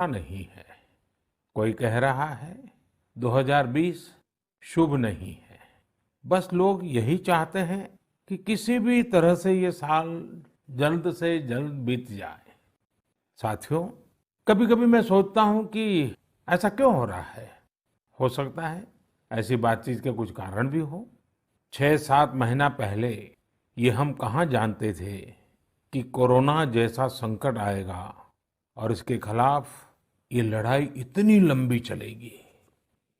नहीं है। कोई कह रहा है 2020 शुभ नहीं है। बस लोग यही चाहते हैं कि किसी भी तरह से ये साल जल्द से जल्द बीत जाए। साथियों, कभी-कभी मैं सोचता हूँ कि ऐसा क्यों हो रहा है? हो सकता है ऐसी बातचीत के कुछ कारण भी हो। 6-7 महीना पहले ये हम कहाँ जानते थे कि कोरोना जैसा संकट आएगा और इसके खिलाफ ये लड़ाई इतनी लंबी चलेगी।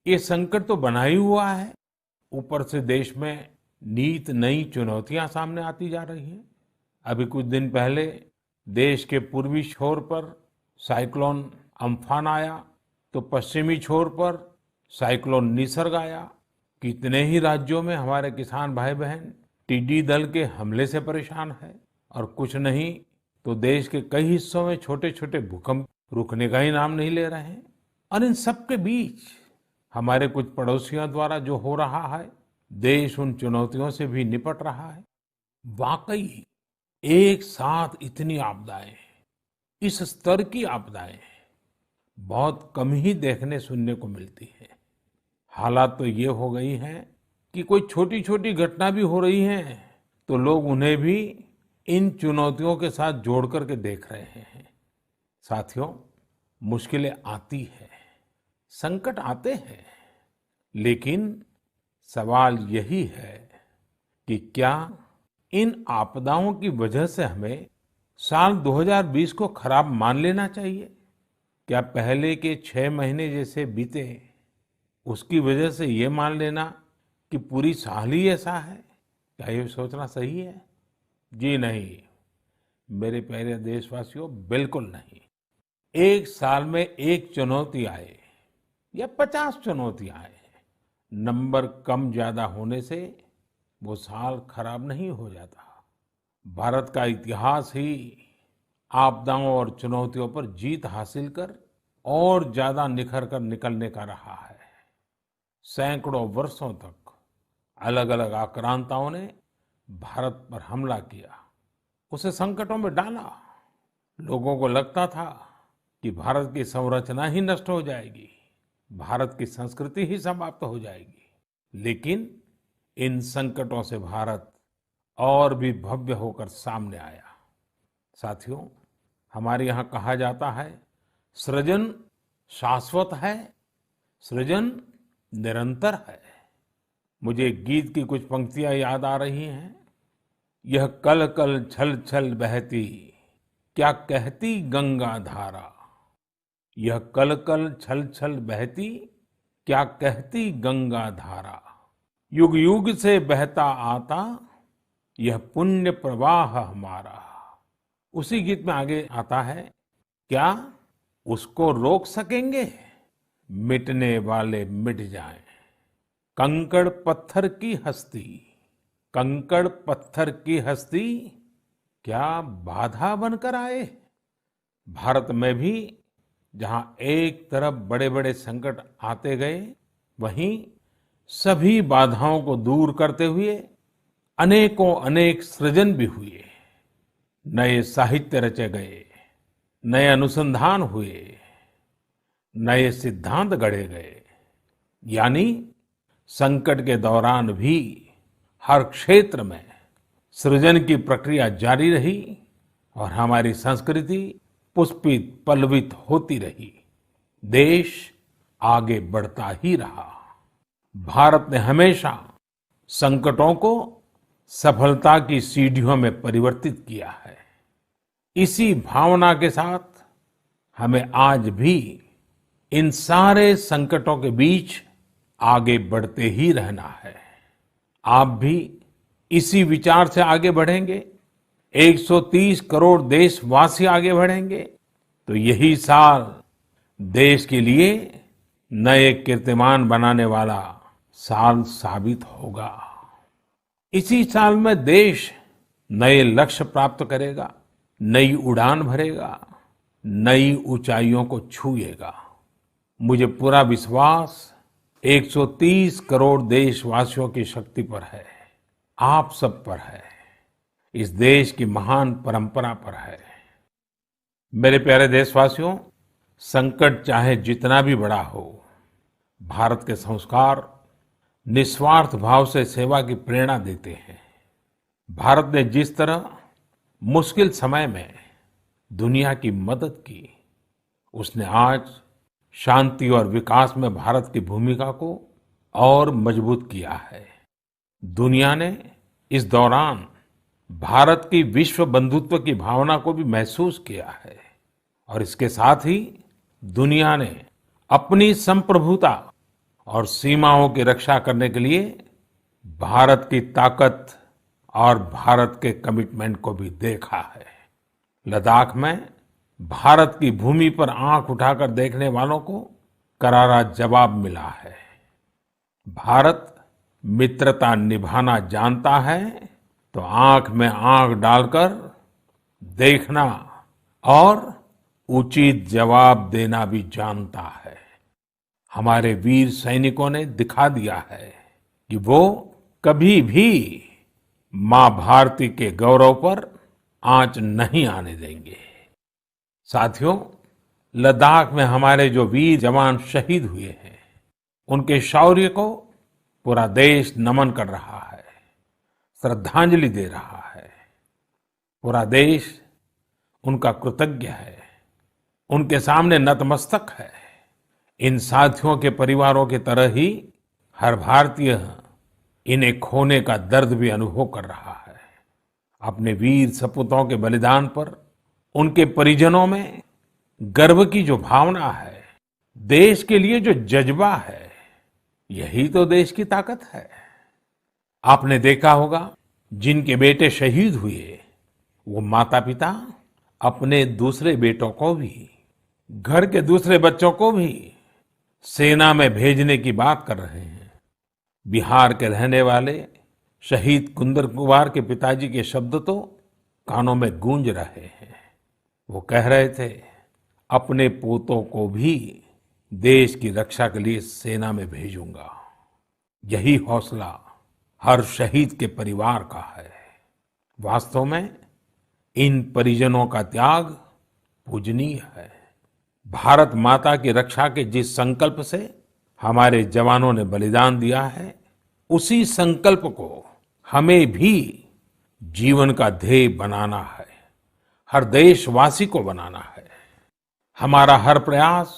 ये संकट तो बना ही हुआ है, ऊपर से देश में नीत नई चुनौतियां सामने आती जा रही हैं। अभी कुछ दिन पहले देश के पूर्वी छोर पर साइक्लोन अम्फान आया, तो पश्चिमी छोर पर साइक्लोन निसर्ग आया। कितने ही राज्यों में हमारे किसान भाई बहन टिड्डी दल के हमले से परेशान है, और कुछ नहीं तो देश के कई हिस्सों में छोटे छोटे भूकंप रुकने का ही नाम नहीं ले रहे हैं। और इन सब के बीच हमारे कुछ पड़ोसियों द्वारा जो हो रहा है, देश उन चुनौतियों से भी निपट रहा है। वाकई एक साथ इतनी आपदाएं, इस स्तर की आपदाएं बहुत कम ही देखने सुनने को मिलती है। हालात तो ये हो गई हैं कि कोई छोटी छोटी घटना भी हो रही है तो लोग उन्हें भी इन चुनौतियों के साथ जोड़ करके देख रहे हैं। साथियों, मुश्किलें आती है, संकट आते हैं, लेकिन सवाल यही है कि क्या इन आपदाओं की वजह से हमें साल 2020 को खराब मान लेना चाहिए? क्या पहले के 6 महीने जैसे बीते उसकी वजह से ये मान लेना कि पूरी साल ही ऐसा है? क्या ये सोचना सही है? जी नहीं, मेरे प्यारे देशवासियों, बिल्कुल नहीं। एक साल में एक चुनौती आए या 50 चुनौती आए, नंबर कम ज्यादा होने से वो साल खराब नहीं हो जाता। भारत का इतिहास ही आपदाओं और चुनौतियों पर जीत हासिल कर और ज्यादा निखर कर निकलने का रहा है। सैकड़ों वर्षों तक अलग अलग आक्रांताओं ने भारत पर हमला किया, उसे संकटों में डाला। लोगों को लगता था कि भारत की संरचना ही नष्ट हो जाएगी, भारत की संस्कृति ही समाप्त हो जाएगी। लेकिन इन संकटों से भारत और भी भव्य होकर सामने आया। साथियों, हमारे यहाँ कहा जाता है, सृजन शाश्वत है, सृजन निरंतर है। मुझे एक गीत की कुछ पंक्तियां याद आ रही हैं। यह कल कल छल छल बहती, क्या कहती गंगा धारा। यह कल कल छल छल बहती, क्या कहती गंगा धारा। युग युग से बहता आता, यह पुण्य प्रवाह हमारा। उसी गीत में आगे आता है, क्या उसको रोक सकेंगे? मिटने वाले मिट जाएं। कंकड़ पत्थर की हस्ती, कंकड़ पत्थर की हस्ती, क्या बाधा बनकर आए? भारत में भी जहां एक तरफ बड़े बड़े संकट आते गए, वहीं सभी बाधाओं को दूर करते हुए अनेकों अनेक सृजन भी हुए। नए साहित्य रचे गए, नए अनुसंधान हुए, नए सिद्धांत गढ़े गए। यानी संकट के दौरान भी हर क्षेत्र में सृजन की प्रक्रिया जारी रही और हमारी संस्कृति पुष्पित पल्लवित होती रही। देश आगे बढ़ता ही रहा। भारत ने हमेशा संकटों को सफलता की सीढ़ियों में परिवर्तित किया है। इसी भावना के साथ हमें आज भी इन सारे संकटों के बीच आगे बढ़ते ही रहना है। आप भी इसी विचार से आगे बढ़ेंगे, 130 करोड़ देशवासी आगे बढ़ेंगे, तो यही साल देश के लिए नए कीर्तिमान बनाने वाला साल साबित होगा। इसी साल में देश नए लक्ष्य प्राप्त करेगा, नई उड़ान भरेगा, नई ऊंचाइयों को छुएगा। मुझे पूरा विश्वास 130 करोड़ देशवासियों की शक्ति पर है, आप सब पर है, इस देश की महान परंपरा पर है। मेरे प्यारे देशवासियों, संकट चाहे जितना भी बड़ा हो, भारत के संस्कार निस्वार्थ भाव से सेवा की प्रेरणा देते हैं। भारत ने जिस तरह मुश्किल समय में दुनिया की मदद की, उसने आज शांति और विकास में भारत की भूमिका को और मजबूत किया है। दुनिया ने इस दौरान भारत की विश्व बंधुत्व की भावना को भी महसूस किया है और इसके साथ ही दुनिया ने अपनी संप्रभुता और सीमाओं की रक्षा करने के लिए भारत की ताकत और भारत के कमिटमेंट को भी देखा है। लद्दाख में भारत की भूमि पर आंख उठाकर देखने वालों को करारा जवाब मिला है। भारत मित्रता निभाना जानता है तो आंख में आंख डालकर देखना और उचित जवाब देना भी जानता है। हमारे वीर सैनिकों ने दिखा दिया है कि वो कभी भी मां भारती के गौरव पर आंच नहीं आने देंगे। साथियों, लद्दाख में हमारे जो वीर जवान शहीद हुए हैं, उनके शौर्य को पूरा देश नमन कर रहा है, श्रद्धांजलि दे रहा है। पूरा देश उनका कृतज्ञ है, उनके सामने नतमस्तक है। इन साथियों के परिवारों की तरह ही हर भारतीय इन्हें खोने का दर्द भी अनुभव कर रहा है। अपने वीर सपूतों के बलिदान पर उनके परिजनों में गर्व की जो भावना है, देश के लिए जो जज्बा है, यही तो देश की ताकत है। आपने देखा होगा, जिनके बेटे शहीद हुए, वो माता पिता अपने दूसरे बेटों को भी, घर के दूसरे बच्चों को भी सेना में भेजने की बात कर रहे हैं। बिहार के रहने वाले शहीद कुंदर कुमार के पिताजी के शब्द तो कानों में गूंज रहे हैं। वो कह रहे थे, अपने पोतों को भी देश की रक्षा के लिए सेना में भेजूंगा। यही हौसला हर शहीद के परिवार का है। वास्तव में इन परिजनों का त्याग पूजनीय है। भारत माता की रक्षा के जिस संकल्प से हमारे जवानों ने बलिदान दिया है, उसी संकल्प को हमें भी जीवन का ध्येय बनाना है, हर देशवासी को बनाना है। हमारा हर प्रयास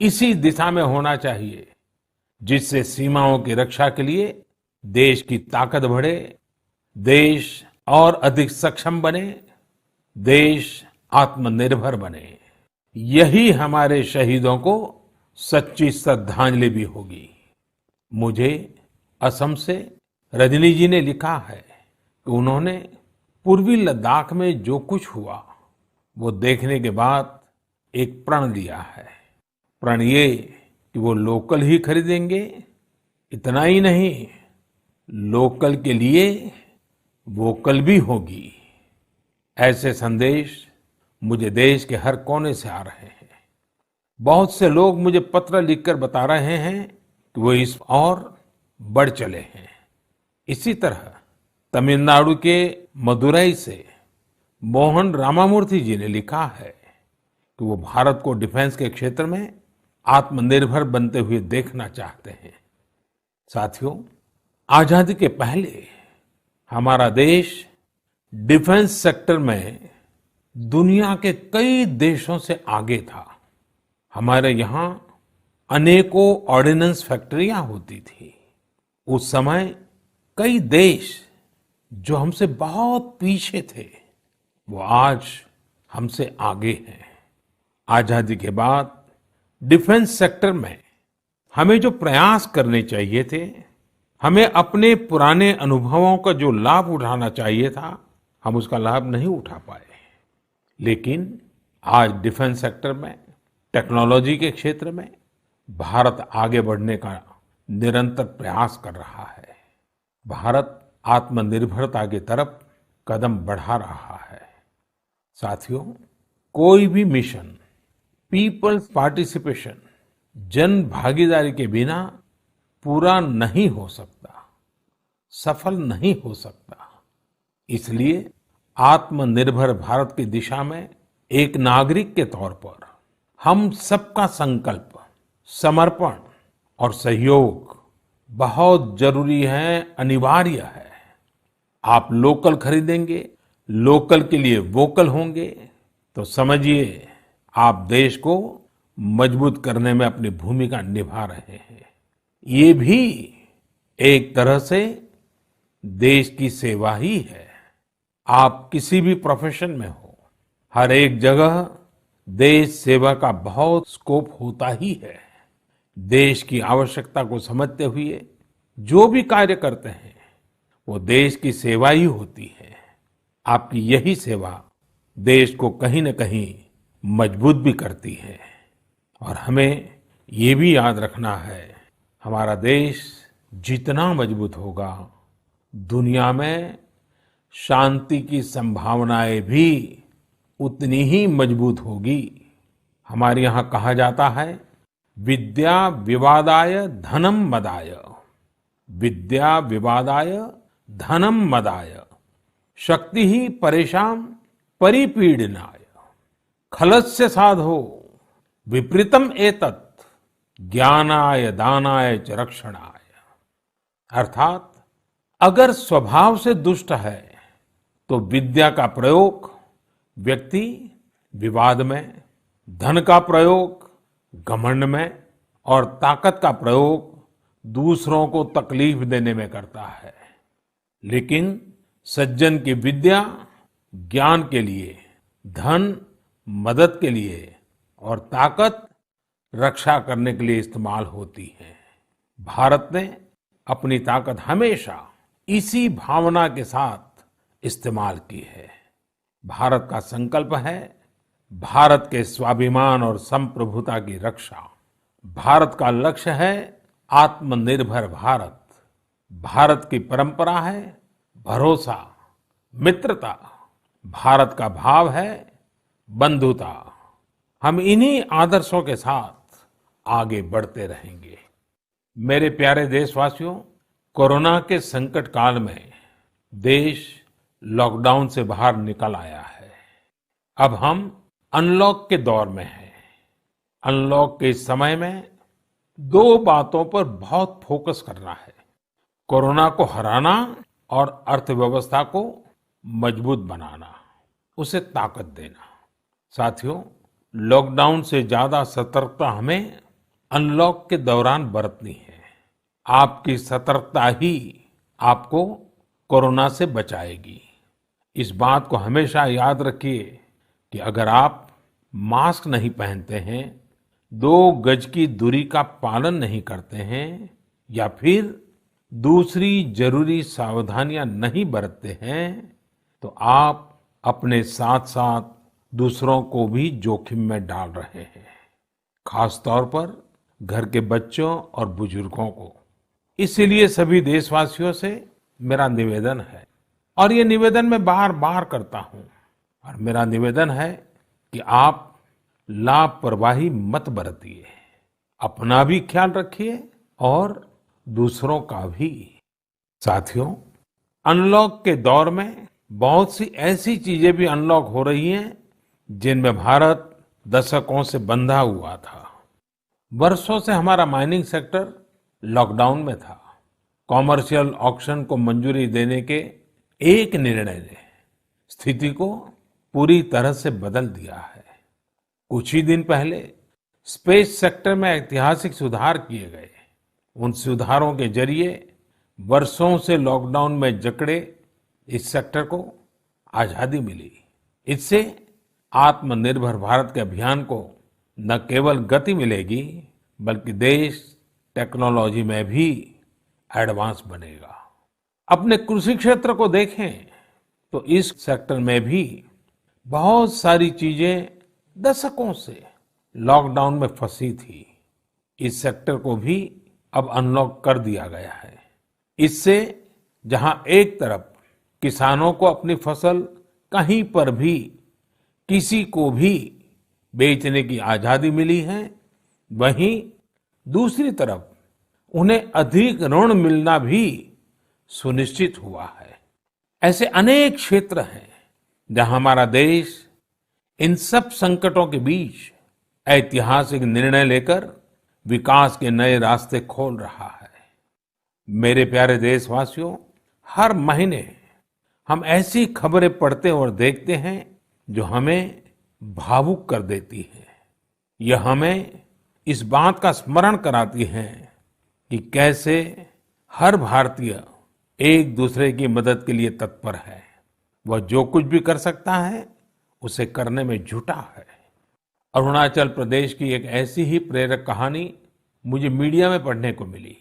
इसी दिशा में होना चाहिए, जिससे सीमाओं की रक्षा के लिए देश की ताकत बढ़े, देश और अधिक सक्षम बने, देश आत्मनिर्भर बने। यही हमारे शहीदों को सच्ची श्रद्धांजलि भी होगी। मुझे असम से रजनी जी ने लिखा है कि उन्होंने पूर्वी लद्दाख में जो कुछ हुआ, वो देखने के बाद एक प्रण लिया है। प्रण ये कि वो लोकल ही खरीदेंगे, इतना ही नहीं, लोकल के लिए वोकल भी होगी। ऐसे संदेश मुझे देश के हर कोने से आ रहे हैं। बहुत से लोग मुझे पत्र लिखकर बता रहे हैं कि वो इस और बढ़ चले हैं। इसी तरह तमिलनाडु के मदुरई से मोहन रामामूर्ति जी ने लिखा है कि वो भारत को डिफेंस के क्षेत्र में आत्मनिर्भर बनते हुए देखना चाहते हैं। साथियों, आजादी के पहले हमारा देश डिफेंस सेक्टर में दुनिया के कई देशों से आगे था। हमारे यहाँ अनेकों ऑर्डिनेंस फैक्ट्रियां होती थी। उस समय कई देश जो हमसे बहुत पीछे थे, वो आज हमसे आगे हैं। आजादी के बाद डिफेंस सेक्टर में हमें जो प्रयास करने चाहिए थे, हमें अपने पुराने अनुभवों का जो लाभ उठाना चाहिए था, हम उसका लाभ नहीं उठा पाए। लेकिन आज डिफेंस सेक्टर में, टेक्नोलॉजी के क्षेत्र में भारत आगे बढ़ने का निरंतर प्रयास कर रहा है। भारत आत्मनिर्भरता की तरफ कदम बढ़ा रहा है। साथियों, कोई भी मिशन पीपल्स पार्टिसिपेशन, जन भागीदारी के बिना पूरा नहीं हो सकता, सफल नहीं हो सकता। इसलिए आत्मनिर्भर भारत की दिशा में एक नागरिक के तौर पर हम सबका संकल्प, समर्पण और सहयोग बहुत जरूरी है, अनिवार्य है। आप लोकल खरीदेंगे, लोकल के लिए वोकल होंगे, तो समझिए आप देश को मजबूत करने में अपनी भूमिका निभा रहे हैं। ये भी एक तरह से देश की सेवा ही है। आप किसी भी प्रोफेशन में हो, हर एक जगह देश सेवा का बहुत स्कोप होता ही है। देश की आवश्यकता को समझते हुए जो भी कार्य करते हैं वो देश की सेवा ही होती है। आपकी यही सेवा देश को कहीं न कहीं मजबूत भी करती है। और हमें ये भी याद रखना है, हमारा देश जितना मजबूत होगा, दुनिया में शांति की संभावनाएं भी उतनी ही मजबूत होगी। हमारे यहाँ कहा जाता है, विद्या विवादाय धनम मदाय, विद्या विवादाय धनम मदाय, शक्ति ही परेशान परिपीडनाय, खलस्य साधो विपरीतम एतत्, ज्ञानाय दानाय च रक्षणाय। अर्थात अगर स्वभाव से दुष्ट है तो विद्या का प्रयोग व्यक्ति विवाद में, धन का प्रयोग घमंड में और ताकत का प्रयोग दूसरों को तकलीफ देने में करता है। लेकिन सज्जन की विद्या ज्ञान के लिए, धन मदद के लिए और ताकत रक्षा करने के लिए इस्तेमाल होती है। भारत ने अपनी ताकत हमेशा इसी भावना के साथ इस्तेमाल की है। भारत का संकल्प है भारत के स्वाभिमान और संप्रभुता की रक्षा। भारत का लक्ष्य है आत्मनिर्भर भारत। भारत की परंपरा है भरोसा, मित्रता। भारत का भाव है बंधुता। हम इन्हीं आदर्शों के साथ आगे बढ़ते रहेंगे। मेरे प्यारे देशवासियों, कोरोना के संकट काल में देश लॉकडाउन से बाहर निकल आया है। अब हम अनलॉक के दौर में हैं। अनलॉक के इस समय में दो बातों पर बहुत फोकस करना है, कोरोना को हराना और अर्थव्यवस्था को मजबूत बनाना, उसे ताकत देना। साथियों, लॉकडाउन से ज्यादा सतर्कता हमें अनलॉक के दौरान बरतनी है। आपकी सतर्कता ही आपको कोरोना से बचाएगी। इस बात को हमेशा याद रखिए कि अगर आप मास्क नहीं पहनते हैं, 2 गज की दूरी का पालन नहीं करते हैं या फिर दूसरी जरूरी सावधानियां नहीं बरतते हैं, तो आप अपने साथ साथ दूसरों को भी जोखिम में डाल रहे हैं, खास तौर पर घर के बच्चों और बुजुर्गों को। इसीलिए सभी देशवासियों से मेरा निवेदन है, और ये निवेदन मैं बार बार करता हूं, और मेरा निवेदन है कि आप लापरवाही मत बरतिए, अपना भी ख्याल रखिए और दूसरों का भी। साथियों, अनलॉक के दौर में बहुत सी ऐसी चीजें भी अनलॉक हो रही हैं जिनमें भारत दशकों से बंधा हुआ था। वर्षों से हमारा माइनिंग सेक्टर लॉकडाउन में था। कॉमर्शियल ऑक्शन को मंजूरी देने के एक निर्णय ने स्थिति को पूरी तरह से बदल दिया है। कुछ ही दिन पहले स्पेस सेक्टर में ऐतिहासिक सुधार किए गए। उन सुधारों के जरिए वर्षों से लॉकडाउन में जकड़े इस सेक्टर को आजादी मिली। इससे आत्मनिर्भर भारत के अभियान को न केवल गति मिलेगी, बल्कि देश टेक्नोलॉजी में भी एडवांस बनेगा। अपने कृषि क्षेत्र को देखें तो इस सेक्टर में भी बहुत सारी चीजें दशकों से लॉकडाउन में फंसी थी। इस सेक्टर को भी अब अनलॉक कर दिया गया है। इससे जहां एक तरफ किसानों को अपनी फसल कहीं पर भी किसी को भी बेचने की आजादी मिली है, वहीं दूसरी तरफ उन्हें अधिक ऋण मिलना भी सुनिश्चित हुआ है। ऐसे अनेक क्षेत्र हैं जहां हमारा देश इन सब संकटों के बीच ऐतिहासिक निर्णय लेकर विकास के नए रास्ते खोल रहा है। मेरे प्यारे देशवासियों, हर महीने हम ऐसी खबरें पढ़ते और देखते हैं जो हमें भावुक कर देती है। यह हमें इस बात का स्मरण कराती है कि कैसे हर भारतीय एक दूसरे की मदद के लिए तत्पर है। वह जो कुछ भी कर सकता है उसे करने में जुटा है। अरुणाचल प्रदेश की एक ऐसी ही प्रेरक कहानी मुझे मीडिया में पढ़ने को मिली।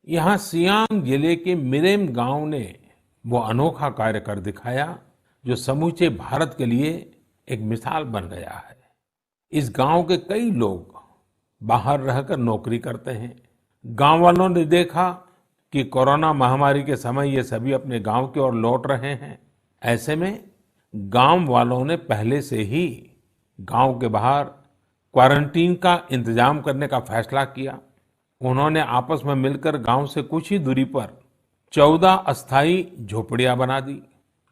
यहाँ सियांग जिले के मिरेम गांव ने वो अनोखा कार्य कर दिखाया जो समूचे भारत के लिए एक मिसाल बन गया है। इस गांव के कई लोग बाहर रहकर नौकरी करते हैं। गांव वालों ने देखा कि कोरोना महामारी के समय ये सभी अपने गांव की ओर लौट रहे हैं। ऐसे में गांव वालों ने पहले से ही गांव के बाहर क्वारंटीन का इंतजाम करने का फैसला किया। उन्होंने आपस में मिलकर गांव से कुछ ही दूरी पर 14 अस्थायी झोपड़ियां बना दी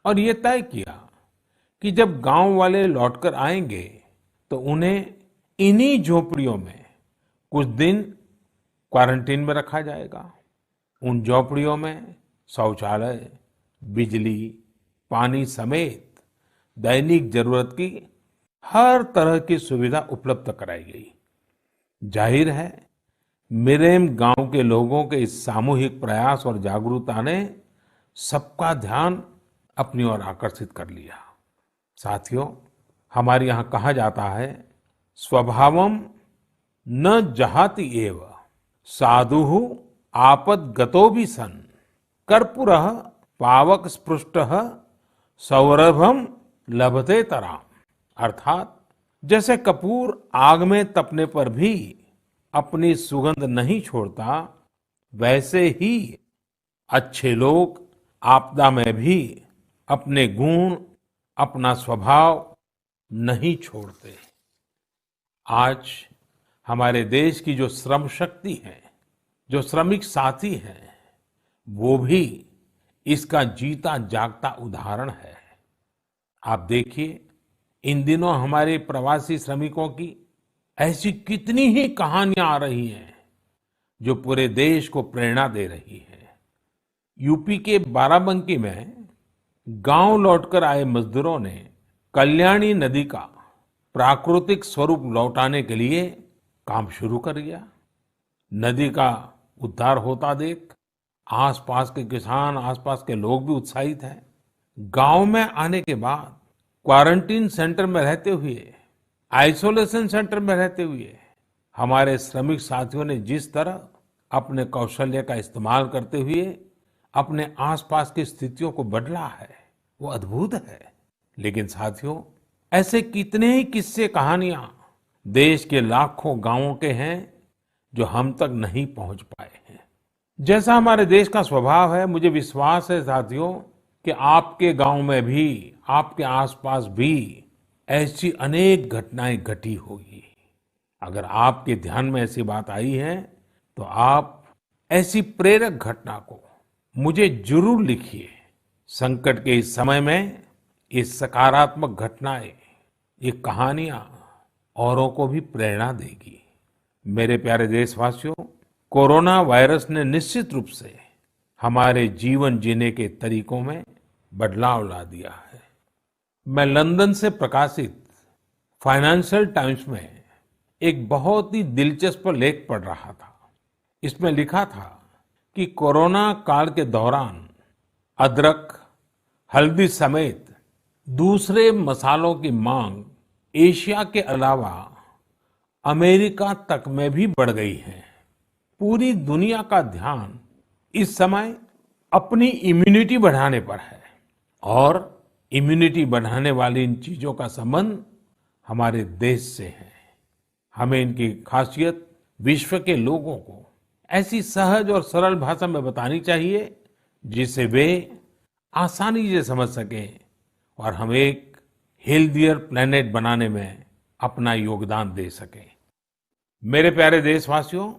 और ये तय किया कि जब गांव वाले लौटकर आएंगे तो उन्हें इन्हीं झोपड़ियों में कुछ दिन क्वारंटीन में रखा जाएगा। उन झोपड़ियों में शौचालय, बिजली, पानी समेत दैनिक जरूरत की हर तरह की सुविधा उपलब्ध कराई गई। जाहिर है, मिरेम गांव के लोगों के इस सामूहिक प्रयास और जागरूकता ने सबका ध्यान अपनी ओर आकर्षित कर लिया। साथियों, हमारे यहाँ कहा जाता है, स्वभावम न जहाति एव साधुः आपद्गतो भी सन कर्पूरः पावक स्पृष्टः सौरभम लभते तराम। अर्थात जैसे कपूर आग में तपने पर भी अपनी सुगंध नहीं छोड़ता, वैसे ही अच्छे लोग आपदा में भी अपने गुण, अपना स्वभाव नहीं छोड़ते। आज हमारे देश की जो श्रम शक्ति है, जो श्रमिक साथी हैं, वो भी इसका जीता जागता उदाहरण है। आप देखिए, इन दिनों हमारे प्रवासी श्रमिकों की ऐसी कितनी ही कहानियां आ रही हैं जो पूरे देश को प्रेरणा दे रही है। यूपी के बाराबंकी में गांव लौटकर आए मजदूरों ने कल्याणी नदी का प्राकृतिक स्वरूप लौटाने के लिए काम शुरू कर दिया। नदी का उद्धार होता देख आसपास के किसान, आसपास के लोग भी उत्साहित हैं। गांव में आने के बाद क्वारंटीन सेंटर में रहते हुए, आइसोलेशन सेंटर में रहते हुए हमारे श्रमिक साथियों ने जिस तरह अपने कौशल्य का इस्तेमाल करते हुए अपने आसपास की स्थितियों को बदला है, वो अद्भुत है। लेकिन साथियों, ऐसे कितने ही किस्से, कहानियां देश के लाखों गांवों के हैं जो हम तक नहीं पहुंच पाए हैं। जैसा हमारे देश का स्वभाव है, मुझे विश्वास है साथियों कि आपके गांव में भी, आपके आसपास भी ऐसी अनेक घटनाएं घटी होगी। अगर आपके ध्यान में ऐसी बात आई है तो आप ऐसी प्रेरक घटना को मुझे जरूर लिखिए। संकट के इस समय में ये सकारात्मक घटनाएं, ये कहानियां औरों को भी प्रेरणा देगी। मेरे प्यारे देशवासियों, कोरोना वायरस ने निश्चित रूप से हमारे जीवन जीने के तरीकों में बदलाव ला दिया है। मैं लंदन से प्रकाशित फाइनेंशियल टाइम्स में एक बहुत ही दिलचस्प लेख पढ़ रहा था। इसमें लिखा था कि कोरोना काल के दौरान अदरक, हल्दी समेत दूसरे मसालों की मांग एशिया के अलावा अमेरिका तक में भी बढ़ गई है। पूरी दुनिया का ध्यान इस समय अपनी इम्यूनिटी बढ़ाने पर है और इम्यूनिटी बढ़ाने वाली इन चीजों का संबंध हमारे देश से है। हमें इनकी खासियत विश्व के लोगों को ऐसी सहज और सरल भाषा में बतानी चाहिए जिससे वे आसानी से समझ सकें और हम एक हेल्थियर प्लेनेट बनाने में अपना योगदान दे सकें। मेरे प्यारे देशवासियों,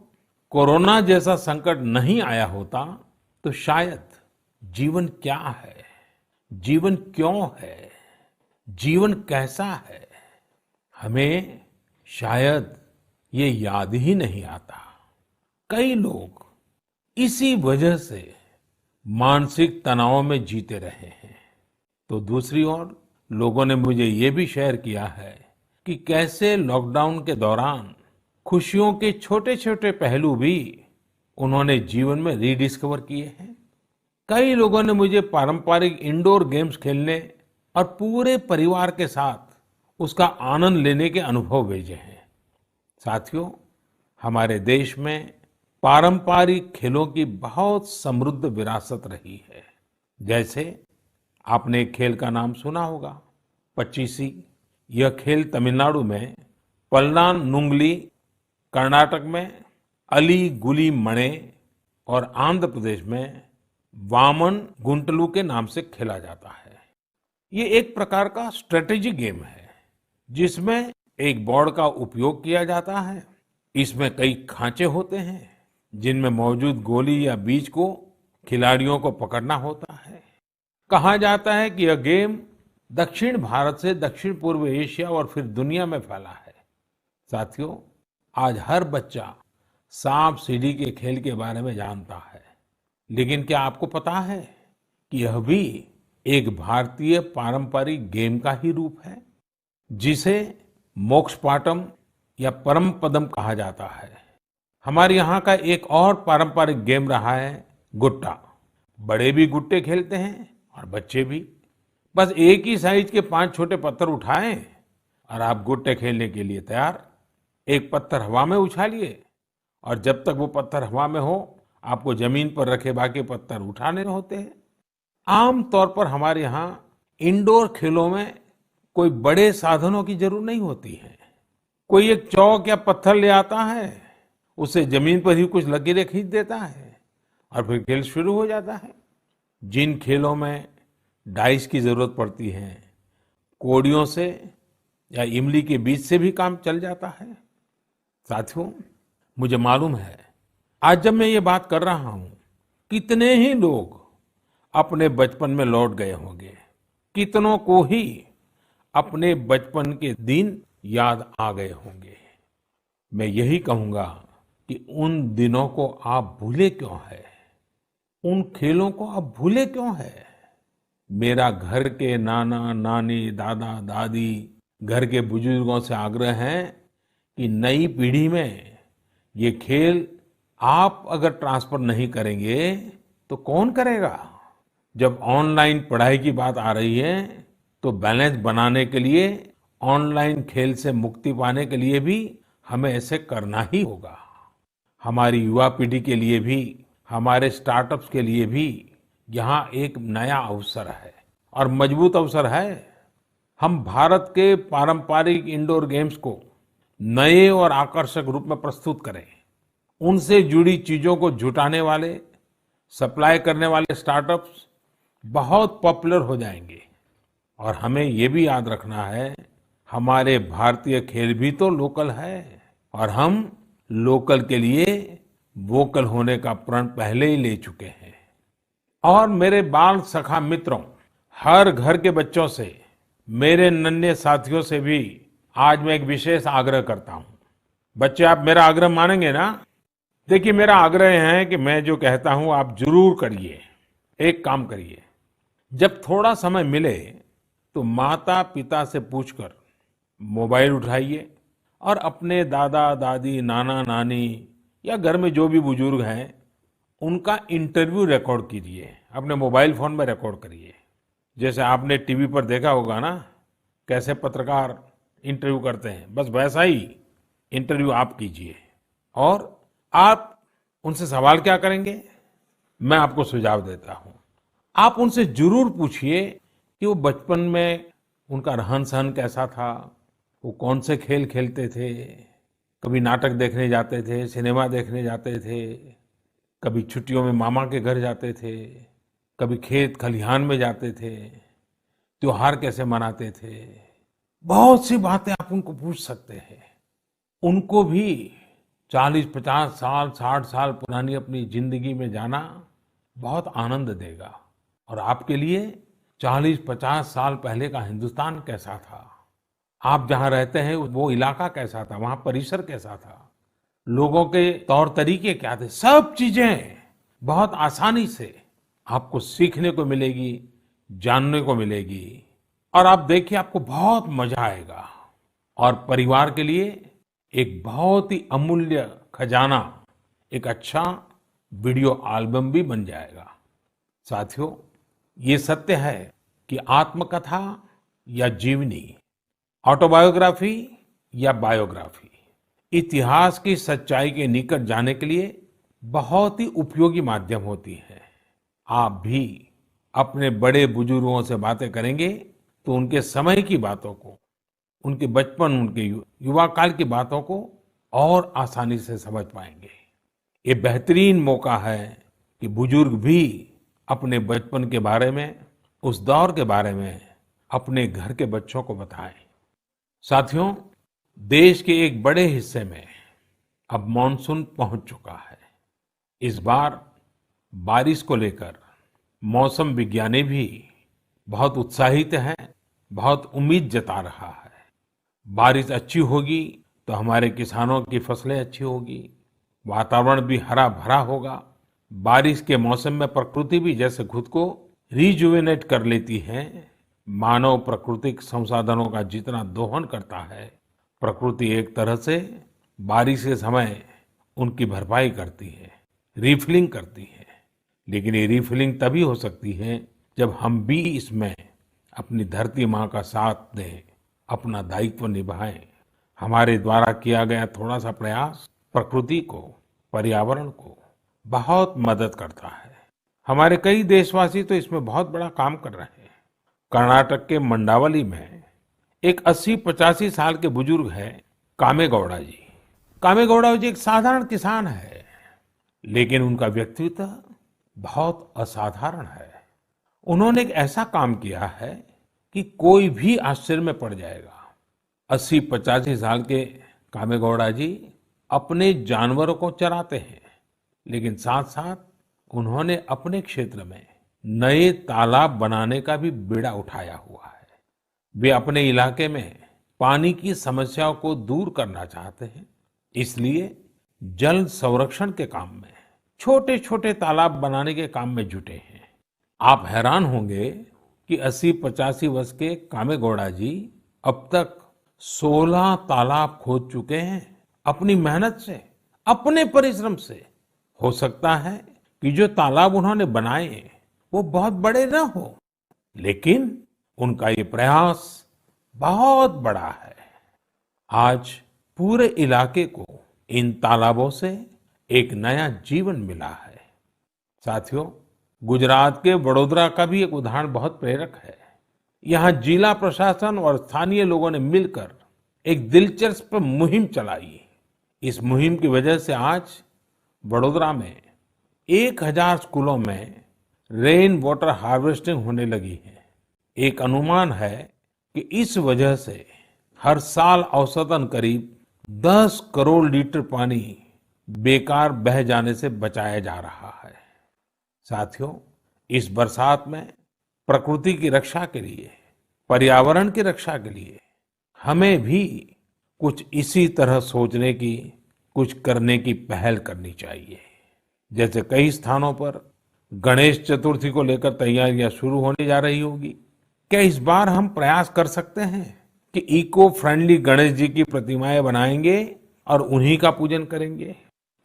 कोरोना जैसा संकट नहीं आया होता तो शायद जीवन क्या है, जीवन क्यों है, जीवन कैसा है, हमें शायद ये याद ही नहीं आता। कई लोग इसी वजह से मानसिक तनाव में जीते रहे हैं। तो दूसरी ओर लोगों ने मुझे ये भी शेयर किया है कि कैसे लॉकडाउन के दौरान खुशियों के छोटे छोटे पहलू भी उन्होंने जीवन में रीडिस्कवर किए हैं। कई लोगों ने मुझे पारंपरिक इंडोर गेम्स खेलने और पूरे परिवार के साथ उसका आनंद लेने के अनुभव भेजे हैं। साथियों, हमारे देश में पारंपरिक खेलों की बहुत समृद्ध विरासत रही है। जैसे आपने एक खेल का नाम सुना होगा, पचीसी। यह खेल तमिलनाडु में पल्लान्गुली, कर्नाटक में अली गुली मणे और आंध्र प्रदेश में वामन गुंटलू के नाम से खेला जाता है। ये एक प्रकार का स्ट्रेटेजी गेम है जिसमें एक बोर्ड का उपयोग किया जाता है। इसमें कई खांचे होते हैं जिनमें मौजूद गोली या बीज को खिलाड़ियों को पकड़ना होता है। कहा जाता है कि यह गेम दक्षिण भारत से दक्षिण पूर्व एशिया और फिर दुनिया में फैला है। साथियों, आज हर बच्चा सांप सीढ़ी के खेल के बारे में जानता है, लेकिन क्या आपको पता है कि यह भी एक भारतीय पारंपरिक गेम का ही रूप है जिसे मोक्ष पाटम या परम पदम कहा जाता है। हमारे यहाँ का एक और पारंपरिक गेम रहा है गुट्टा। बड़े भी गुट्टे खेलते हैं और बच्चे भी। बस एक ही साइज के 5 छोटे पत्थर उठाएं और आप गुट्टे खेलने के लिए तैयार। एक पत्थर हवा में उछालिए और जब तक वो पत्थर हवा में हो आपको जमीन पर रखे बाकी पत्थर उठाने होते हैं। आम तौर पर हमारे यहाँ इंडोर खेलों में कोई बड़े साधनों की जरूरत नहीं होती है। कोई एक चौक या पत्थर ले आता है, उसे जमीन पर ही कुछ लकीरें खींच देता है और फिर खेल शुरू हो जाता है। जिन खेलों में डाइस की जरूरत पड़ती है, कौड़ियों से या इमली के बीज से भी काम चल जाता है। साथियों, मुझे मालूम है आज जब मैं ये बात कर रहा हूं, कितने ही लोग अपने बचपन में लौट गए होंगे। कितनों को ही अपने बचपन के दिन याद आ गए होंगे। मैं यही कहूंगा कि उन दिनों को आप भूले क्यों है? उन खेलों को आप भूले क्यों है? मेरा घर के नाना नानी, दादा दादी, घर के बुजुर्गों से आग्रह है कि नई पीढ़ी में ये खेल आप अगर ट्रांसफर नहीं करेंगे तो कौन करेगा? जब ऑनलाइन पढ़ाई की बात आ रही है तो बैलेंस बनाने के लिए, ऑनलाइन खेल से मुक्ति पाने के लिए भी हमें ऐसे करना ही होगा। हमारी युवा पीढ़ी के लिए भी, हमारे स्टार्टअप्स के लिए भी यहाँ एक नया अवसर है और मजबूत अवसर है। हम भारत के पारंपरिक इंडोर गेम्स को नए और आकर्षक रूप में प्रस्तुत करें। उनसे जुड़ी चीजों को जुटाने वाले, सप्लाई करने वाले स्टार्टअप्स बहुत पॉपुलर हो जाएंगे। और हमें ये भी याद रखना है, हमारे भारतीय खेल भी तो लोकल है और हम लोकल के लिए वोकल होने का प्रण पहले ही ले चुके हैं। और मेरे बाल सखा मित्रों, हर घर के बच्चों से, मेरे नन्हे साथियों से भी आज मैं एक विशेष आग्रह करता हूं। बच्चे, आप मेरा आग्रह मानेंगे ना? देखिए, मेरा आग्रह है कि मैं जो कहता हूं आप जरूर करिए। एक काम करिए, जब थोड़ा समय मिले तो माता पिता से पूछकर मोबाइल उठाइए और अपने दादा दादी, नाना नानी या घर में जो भी बुजुर्ग हैं उनका इंटरव्यू रिकॉर्ड कीजिए। अपने मोबाइल फोन में रिकॉर्ड करिए। जैसे आपने टीवी पर देखा होगा ना, कैसे पत्रकार इंटरव्यू करते हैं, बस वैसा ही इंटरव्यू आप कीजिए। और आप उनसे सवाल क्या करेंगे, मैं आपको सुझाव देता हूं। आप उनसे जरूर पूछिए कि वो बचपन में उनका रहन सहन कैसा था, वो कौन से खेल खेलते थे, कभी नाटक देखने जाते थे, सिनेमा देखने जाते थे, कभी छुट्टियों में मामा के घर जाते थे, कभी खेत खलिहान में जाते थे, त्योहार कैसे मनाते थे। बहुत सी बातें आप उनको पूछ सकते हैं। उनको भी 40-50 साल, 60 साल पुरानी अपनी जिंदगी में जाना बहुत आनंद देगा। और आपके लिए 40-50 साल पहले का हिंदुस्तान कैसा था, आप जहाँ रहते हैं वो इलाका कैसा था, वहाँ परिसर कैसा था, लोगों के तौर तरीके क्या थे, सब चीजें बहुत आसानी से आपको सीखने को मिलेगी, जानने को मिलेगी। और आप देखिए आपको बहुत मजा आएगा। और परिवार के लिए एक बहुत ही अमूल्य खजाना, एक अच्छा वीडियो एल्बम भी बन जाएगा। साथियों, ये सत्य है कि आत्मकथा या जीवनी, ऑटोबायोग्राफी या बायोग्राफी, इतिहास की सच्चाई के निकट जाने के लिए बहुत ही उपयोगी माध्यम होती है। आप भी अपने बड़े बुजुर्गों से बातें करेंगे तो उनके समय की बातों को, उनके बचपन, उनके युवा काल की बातों को और आसानी से समझ पाएंगे। ये बेहतरीन मौका है कि बुजुर्ग भी अपने बचपन के बारे में, उस दौर के बारे में अपने घर के बच्चों को बताएं। साथियों, देश के एक बड़े हिस्से में अब मानसून पहुंच चुका है। इस बार बारिश को लेकर मौसम विज्ञानी भी बहुत उत्साहित हैं, बहुत उम्मीद जता रहा है। बारिश अच्छी होगी तो हमारे किसानों की फसलें अच्छी होगी, वातावरण भी हरा भरा होगा। बारिश के मौसम में प्रकृति भी जैसे खुद को रिजुवेनेट कर लेती है। मानव प्राकृतिक संसाधनों का जितना दोहन करता है, प्रकृति एक तरह से बारिश के समय उनकी भरपाई करती है, रिफिलिंग करती है। लेकिन ये रिफिलिंग तभी हो सकती है जब हम भी इसमें अपनी धरती माँ का साथ दें, अपना दायित्व निभाएं। हमारे द्वारा किया गया थोड़ा सा प्रयास प्रकृति को, पर्यावरण को बहुत मदद करता है। हमारे कई देशवासी तो इसमें बहुत बड़ा काम कर रहे हैं। कर्नाटक के मंडावली में एक 80-85 साल के बुजुर्ग हैं कामेगौड़ा जी। कामेगौड़ा जी एक साधारण किसान है, लेकिन उनका व्यक्तित्व बहुत असाधारण है। उन्होंने एक ऐसा काम किया है कि कोई भी आश्चर्य में पड़ जाएगा। 80-85 साल के कामेगौड़ा जी अपने जानवरों को चराते हैं, लेकिन साथ साथ उन्होंने अपने क्षेत्र में नए तालाब बनाने का भी बीड़ा उठाया हुआ है। वे अपने इलाके में पानी की समस्याओं को दूर करना चाहते हैं, इसलिए जल संरक्षण के काम में छोटे छोटे तालाब बनाने के काम में जुटे हैं। आप हैरान होंगे कि 80-85 वर्ष के कामेगौड़ा जी अब तक 16 तालाब खोद चुके हैं अपनी मेहनत से, अपने परिश्रम से। हो सकता है कि जो तालाब उन्होंने बनाए वो बहुत बड़े ना हो, लेकिन उनका ये प्रयास बहुत बड़ा है। आज पूरे इलाके को इन तालाबों से एक नया जीवन मिला है। साथियों, गुजरात के वडोदरा का भी एक उदाहरण बहुत प्रेरक है। यहाँ जिला प्रशासन और स्थानीय लोगों ने मिलकर एक दिलचस्प मुहिम चलाई। इस मुहिम की वजह से आज वडोदरा में 1000 स्कूलों में रेन वाटर हार्वेस्टिंग होने लगी है। एक अनुमान है कि इस वजह से हर साल औसतन करीब 10 करोड़ लीटर पानी बेकार बह जाने से बचाया जा रहा है। साथियों, इस बरसात में प्रकृति की रक्षा के लिए, पर्यावरण की रक्षा के लिए हमें भी कुछ इसी तरह सोचने की, कुछ करने की पहल करनी चाहिए। जैसे कई स्थानों पर गणेश चतुर्थी को लेकर तैयारियां शुरू होने जा रही होगी। क्या इस बार हम प्रयास कर सकते हैं कि इको फ्रेंडली गणेश जी की प्रतिमाएं बनाएंगे और उन्हीं का पूजन करेंगे?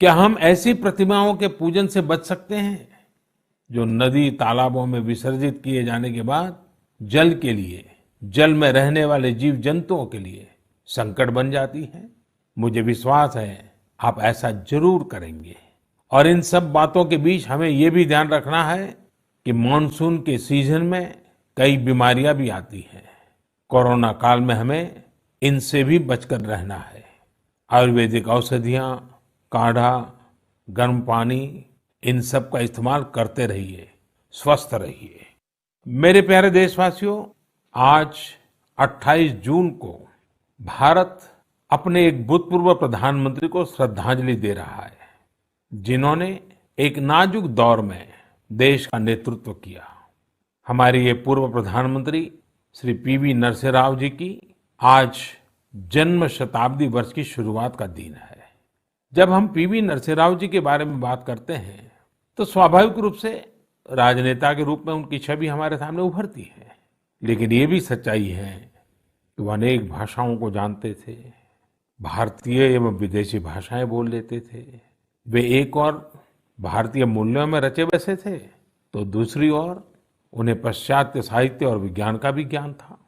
क्या हम ऐसी प्रतिमाओं के पूजन से बच सकते हैं जो नदी तालाबों में विसर्जित किए जाने के बाद जल के लिए, जल में रहने वाले जीव जंतुओं के लिए संकट बन जाती है? मुझे विश्वास है आप ऐसा जरूर करेंगे। और इन सब बातों के बीच हमें ये भी ध्यान रखना है कि मानसून के सीजन में कई बीमारियां भी आती हैं। कोरोना काल में हमें इनसे भी बचकर रहना है। आयुर्वेदिक औषधियां, काढ़ा, गर्म पानी, इन सब का इस्तेमाल करते रहिए, स्वस्थ रहिए। मेरे प्यारे देशवासियों, आज 28 जून को भारत अपने एक भूतपूर्व प्रधानमंत्री को श्रद्धांजलि दे रहा है, जिन्होंने एक नाजुक दौर में देश का नेतृत्व किया। हमारे ये पूर्व प्रधानमंत्री श्री पीवी नरसिम्हा राव जी की आज जन्म शताब्दी वर्ष की शुरुआत का दिन है। जब हम पीवी नरसिम्हा राव जी के बारे में बात करते हैं तो स्वाभाविक रूप से राजनेता के रूप में उनकी छवि हमारे सामने उभरती है। लेकिन ये भी सच्चाई है कि वो अनेक भाषाओं को जानते थे, भारतीय एवं विदेशी भाषाएं बोल लेते थे। वे एक और भारतीय मूल्यों में रचे बसे थे तो दूसरी ओर उन्हें पाश्चात्य साहित्य और विज्ञान का भी ज्ञान था।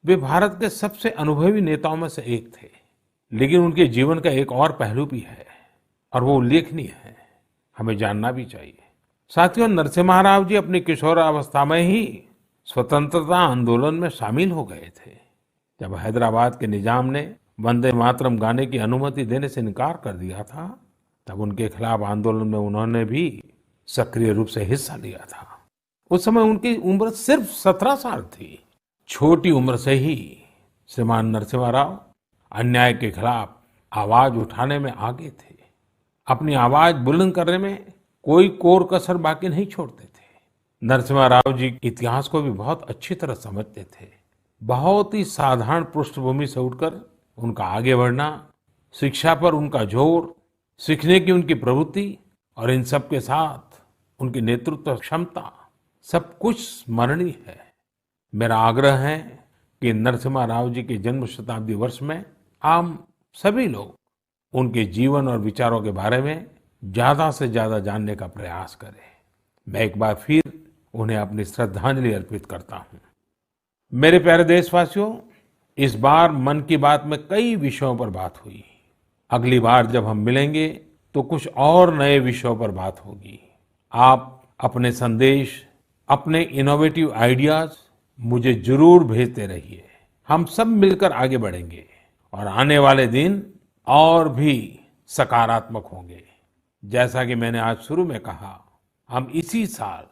वे भारत के सबसे अनुभवी नेताओं में से एक थे। लेकिन उनके जीवन का एक और पहलू भी है और वो उल्लेखनीय है, हमें जानना भी चाहिए। साथियों, नरसिम्हा राव जी अपनी किशोरावस्था में ही स्वतंत्रता आंदोलन में शामिल हो गए थे। जब हैदराबाद के निजाम ने वंदे मातरम गाने की अनुमति देने से इनकार कर दिया था, तब उनके खिलाफ आंदोलन में उन्होंने भी सक्रिय रूप से हिस्सा लिया था। उस समय उनकी उम्र सिर्फ 17 साल थी। छोटी उम्र से ही श्रीमान नरसिम्हा राव अन्याय के खिलाफ आवाज उठाने में आगे थे। अपनी आवाज बुलंद करने में कोई कोर कसर बाकी नहीं छोड़ते थे। नरसिम्हा राव जी इतिहास को भी बहुत अच्छी तरह समझते थे। बहुत ही साधारण पृष्ठभूमि से उठकर उनका आगे बढ़ना, शिक्षा पर उनका जोर, सीखने की उनकी प्रवृत्ति और इन सब के साथ उनकी नेतृत्व क्षमता, सब कुछ स्मरणीय है। मेरा आग्रह है कि नरसिम्हा राव जी के जन्म शताब्दी वर्ष में हम सभी लोग उनके जीवन और विचारों के बारे में ज्यादा से ज्यादा जानने का प्रयास करें। मैं एक बार फिर उन्हें अपनी श्रद्धांजलि अर्पित करता हूं। मेरे प्यारे देशवासियों, इस बार मन की बात में कई विषयों पर बात हुई। अगली बार जब हम मिलेंगे तो कुछ और नए विषयों पर बात होगी। आप अपने संदेश, अपने इनोवेटिव आइडियाज मुझे जरूर भेजते रहिए। हम सब मिलकर आगे बढ़ेंगे और आने वाले दिन और भी सकारात्मक होंगे। जैसा कि मैंने आज शुरू में कहा, हम इसी साल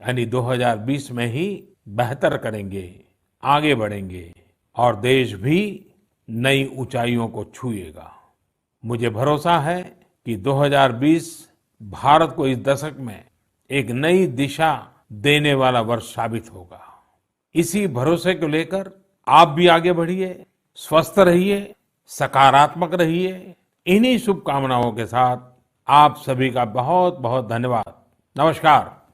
यानी 2020 में ही बेहतर करेंगे, आगे बढ़ेंगे और देश भी नई ऊंचाइयों को छुएगा। मुझे भरोसा है कि 2020 भारत को इस दशक में एक नई दिशा देने वाला वर्ष साबित होगा। इसी भरोसे को लेकर आप भी आगे बढ़िए, स्वस्थ रहिए, सकारात्मक रहिए। इन्हीं शुभकामनाओं के साथ आप सभी का बहुत बहुत धन्यवाद। नमस्कार।